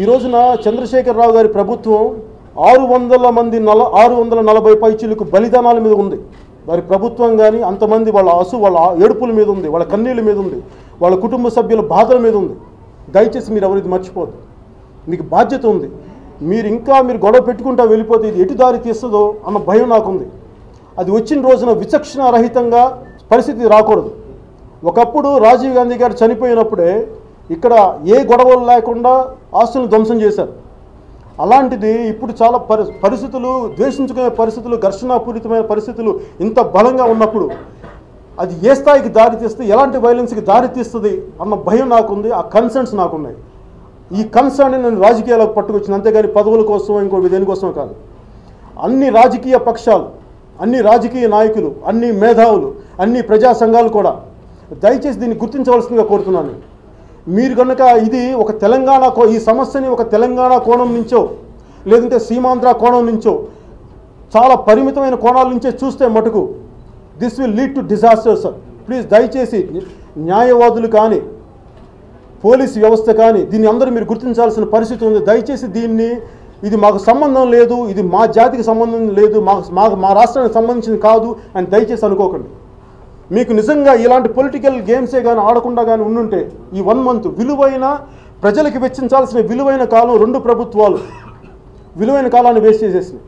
ఈ రోజున చంద్రశేఖరరావు గారి ప్రభుత్వం 640 పైచీలకు బలిదానాల మీద ఉంది. వారి ప్రభుత్వం కానీ అంతమంది వాళ్ళ ఏడుపుల మీద ఉంది, వాళ్ళ కన్నీళ్ళ మీద ఉంది, వాళ్ళ కుటుంబ సభ్యుల బాధల మీద ఉంది. దయచేసి మీరు ఎవరిది మర్చిపోద్దు. మీకు బాధ్యత ఉంది. మీరు గొడవ పెట్టుకుంటా వెళ్ళిపోతే ఇది ఎటు దారి తీస్తుందో అన్న భయం నాకుంది. అది వచ్చిన రోజున విచక్షణారహితంగా పరిస్థితి రాకూడదు. ఒకప్పుడు రాజీవ్ గాంధీ గారు చనిపోయినప్పుడే ఇక్కడ ఏ గొడవలు లేకుండా ఆస్తులను ధ్వంసం చేశారు. అలాంటిది ఇప్పుడు చాలా పరిస్థితులు, ద్వేషించుకునే పరిస్థితులు, ఘర్షణాపూరితమైన పరిస్థితులు ఇంత బలంగా ఉన్నప్పుడు అది ఏ స్థాయికి దారితీస్తే, ఎలాంటి వైలెన్స్కి దారితీస్తుంది అన్న భయం నాకుంది. ఆ కన్సర్న్స్ నాకున్నాయి. ఈ కన్సర్న్ని నేను రాజకీయాలకు పట్టుకొచ్చిన, అంతేగాని పదవుల కోసం ఇంకో దేనికోసం కాదు. అన్ని రాజకీయ పక్షాలు, అన్ని రాజకీయ నాయకులు, అన్ని మేధావులు, అన్ని ప్రజా సంఘాలు కూడా దయచేసి దీన్ని గుర్తించవలసిందిగా కోరుతున్నాను. మీరు కనుక ఇది ఒక ఈ సమస్యని ఒక తెలంగాణ కోణం నుంచో లేదంటే సీమాంధ్ర కోణం నుంచో చాలా పరిమితమైన కోణాల నుంచే చూస్తే మటుకు this will lead to disaster sir. Please దయచేసి న్యాయవాదులు కానీ పోలీస్ వ్యవస్థ కానీ దీన్ని అందరూ మీరు గుర్తించాల్సిన పరిస్థితి ఉంది. దయచేసి ఇది మాకు సంబంధం లేదు, ఇది మా జాతికి సంబంధం లేదు, మా రాష్ట్రానికి సంబంధించింది కాదు అని దయచేసి అనుకోకండి. మీకు నిజంగా ఇలాంటి పొలిటికల్ గేమ్సే కానీ ఆడకుండా కానీ ఉండుంటే ఈ 1 మంత్ విలువైన ప్రజలకు వెచ్చించాల్సిన విలువైన కాలం 2 ప్రభుత్వాలు విలువైన కాలాన్ని వేస్ట్ చేసేసినాయి.